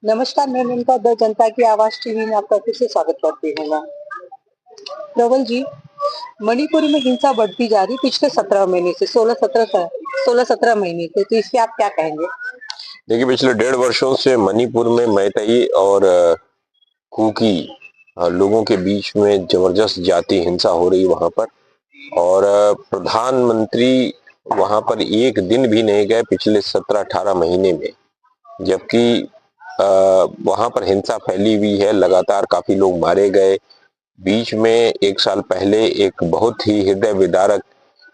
नमस्कार, मैं मेनका द जनता की आवाज टीवी में आपका फिर से स्वागत करती हूँ मैं। प्रबल जी, मणिपुर में हिंसा बढ़ती जा रही पिछले 17 महीने से 16-17 महीने से, तो इससे आप क्या कहेंगे? देखिए, पिछले 1.5 वर्षों से मणिपुर में मैतेई और कुकी लोगों के बीच में जबरदस्त जाति हिंसा हो रही वहां पर। और प्रधानमंत्री वहां पर एक दिन भी नहीं गए पिछले 17-18 महीने में, जबकि वहां पर हिंसा फैली हुई है। लगातार काफी लोग मारे गए। बीच में 1 साल पहले एक बहुत ही हृदय विदारक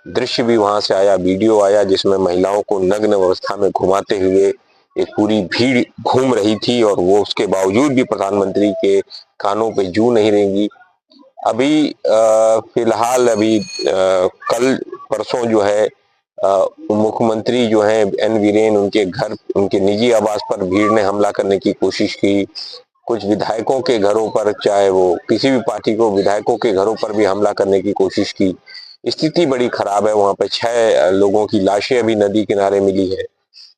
दृश्य भी वहां से आया, वीडियो आया, जिसमें महिलाओं को नग्न अवस्था में घुमाते हुए एक पूरी भीड़ घूम रही थी, और वो उसके बावजूद भी प्रधानमंत्री के कानों पे जू नहीं रेंगी। अभी फिलहाल कल परसों जो है मुख्यमंत्री जो है एन वीरेन, उनके घर, उनके निजी आवास पर भीड़ ने हमला करने की कोशिश की। कुछ विधायकों के घरों पर, चाहे वो किसी भी पार्टी को, विधायकों के घरों पर भी हमला करने की कोशिश की। स्थिति बड़ी खराब है। वहां पर 6 लोगों की लाशें अभी नदी किनारे मिली है।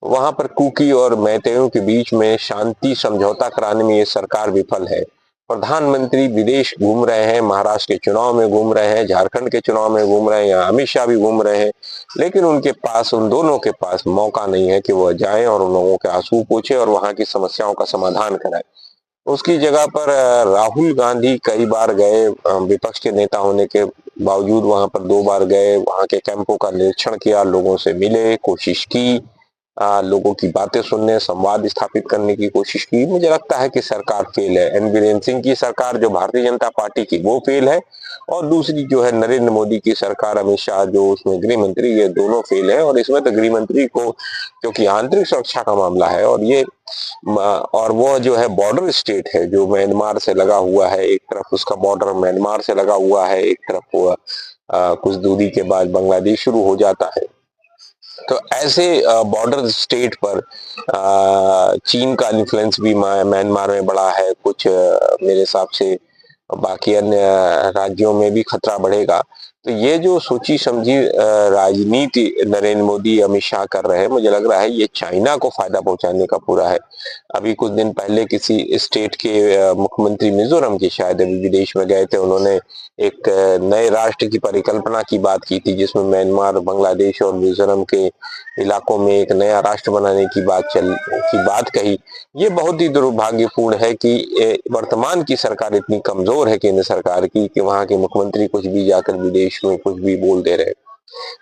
वहां पर कुकी और मैतेइयों के बीच में शांति समझौता कराने में ये सरकार विफल है। प्रधानमंत्री विदेश घूम रहे हैं, महाराष्ट्र के चुनाव में घूम रहे हैं, झारखंड के चुनाव में घूम रहे हैं, यहाँ अमित शाह भी घूम रहे हैं, लेकिन उनके पास, उन दोनों के पास मौका नहीं है कि वह जाएं और उन लोगों के आंसू पोंछे और वहां की समस्याओं का समाधान कराएं। उसकी जगह पर राहुल गांधी कई बार गए, विपक्ष के नेता होने के बावजूद वहां पर 2 बार गए, वहां के कैंपों का निरीक्षण किया, लोगों से मिले, कोशिश की, लोगों की बातें सुनने, संवाद स्थापित करने की कोशिश की। मुझे लगता है कि सरकार फेल है। एन बीरेन सिंह की सरकार जो भारतीय जनता पार्टी की, वो फेल है, और दूसरी जो है नरेंद्र मोदी की सरकार, अमित शाह जो उसमें गृह मंत्री, ये दोनों फेल है। और इसमें तो गृह मंत्री को, क्योंकि आंतरिक सुरक्षा का मामला है, और वो जो है बॉर्डर स्टेट है जो म्यांमार से लगा हुआ है, एक तरफ उसका बॉर्डर म्यांमार से लगा हुआ है, एक तरफ वो कुछ दूरी के बाद बांग्लादेश शुरू हो जाता है। तो ऐसे बॉर्डर स्टेट पर चीन का इन्फ्लुएंस भी म्यांमार में बड़ा है। कुछ मेरे हिसाब से बाकी अन्य राज्यों में भी खतरा बढ़ेगा। तो ये जो सोची समझी राजनीति नरेंद्र मोदी, अमित शाह कर रहे हैं, मुझे लग रहा है ये चाइना को फायदा पहुंचाने का पूरा है। अभी कुछ दिन पहले किसी स्टेट के मुख्यमंत्री, मिजोरम के शायद, अभी विदेश में गए थे, उन्होंने एक नए राष्ट्र की परिकल्पना की बात की थी, जिसमें म्यांमार, बांग्लादेश और मिजोरम के इलाकों में एक नया राष्ट्र बनाने की बात कही। ये बहुत ही दुर्भाग्यपूर्ण है कि वर्तमान की सरकार इतनी कमजोर है, केंद्र सरकार की, कि वहां के मुख्यमंत्री कुछ भी जाकर विदेश में कुछ भी बोल दे रहे हैं।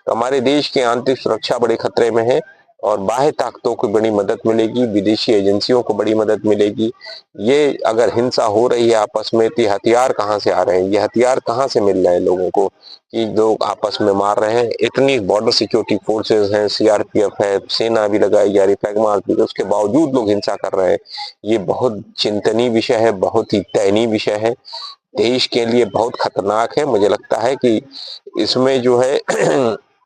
तो हमारे देश की आंतरिक सुरक्षा बड़े खतरे में है, और बाह्य ताकतों को बड़ी मदद मिलेगी, विदेशी एजेंसियों को बड़ी मदद मिलेगी। ये अगर हिंसा हो रही है आपस में, तो हथियार कहाँ से आ रहे हैं, ये हथियार कहाँ से मिल रहे हैं लोगों को कि लोग आपस में मार रहे हैं। इतनी बॉर्डर सिक्योरिटी फोर्सेस हैं, सीआरपीएफ है, सेना भी लगाई जा रही, फ्लैग भी, उसके बावजूद लोग हिंसा कर रहे हैं। ये बहुत चिंतनीय विषय है, बहुत ही दयनीय विषय है, देश के लिए बहुत खतरनाक है। मुझे लगता है कि इसमें जो है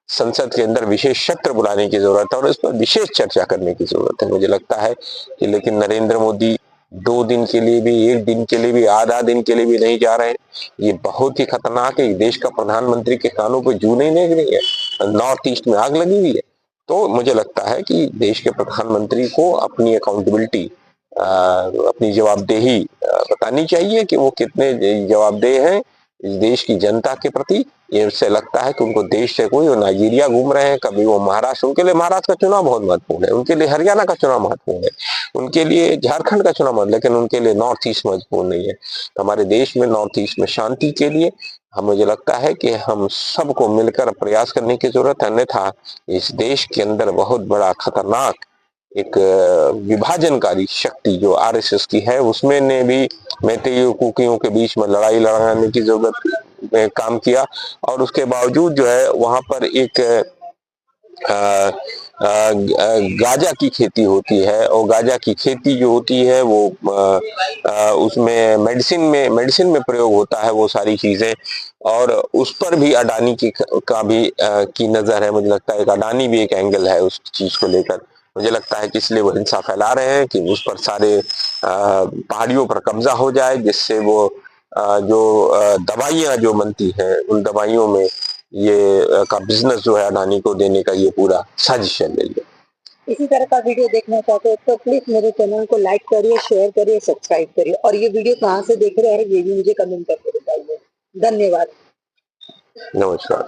संसद के अंदर विशेष सत्र बुलाने की जरूरत है और इस पर विशेष चर्चा करने की जरूरत है। मुझे लगता है कि लेकिन नरेंद्र मोदी 2 दिन के लिए भी, 1 दिन के लिए भी, आधा दिन के लिए भी नहीं जा रहे हैं। ये बहुत ही खतरनाक है। देश का प्रधानमंत्री के कानों पे जू नहीं लग रही है, नॉर्थ ईस्ट में आग लगी हुई है। तो मुझे लगता है कि देश के प्रधानमंत्री को अपनी अकाउंटेबिलिटी, अपनी जवाबदेही बतानी चाहिए कि वो कितने जवाबदेह हैं इस देश की जनता के प्रति। इससे लगता है कि उनको देश से कोई, वो नाइजीरिया घूम रहे हैं, कभी वो महाराष्ट्र, उनके लिए महाराष्ट्र का चुनाव बहुत महत्वपूर्ण है, उनके लिए हरियाणा का चुनाव महत्वपूर्ण है, उनके लिए झारखंड का चुनाव महत्वपूर्ण, लेकिन उनके लिए नॉर्थ ईस्ट महत्वपूर्ण नहीं है। तो हमारे देश में नॉर्थ ईस्ट में शांति के लिए मुझे लगता है कि हम सबको मिलकर प्रयास करने की जरूरत है। अन्यथा इस देश के अंदर बहुत बड़ा खतरनाक एक विभाजनकारी शक्ति जो आरएसएस की है, उसमें ने भी मैतेइयों कुकियों के बीच में लड़ाई लड़ाने की जरूरत में काम किया। और उसके बावजूद जो है वहां पर एक गांजा की खेती होती है, और गांजा की खेती जो होती है वो उसमें मेडिसिन में प्रयोग होता है वो सारी चीजें, और उस पर भी अडानी की नजर है। मुझे लगता है कि अडानी भी एक एंगल है उस चीज को लेकर। मुझे लगता है कि इसलिए वो हिंसा फैला रहे हैं कि उस पर सारे पहाड़ियों पर कब्जा हो जाए, जिससे वो जो दवाइयां जो बनती हैं, उन दवाइयों में ये का बिजनेस जो है अडानी को देने का, ये पूरा साजिश है। इसी तरह का वीडियो देखना चाहते हो तो प्लीज मेरे चैनल को लाइक करिए, शेयर करिए, सब्सक्राइब करिए और ये वीडियो कहाँ से देख रहे हैं ये भी मुझे कमेंट करके बताइए। धन्यवाद। नमस्कार।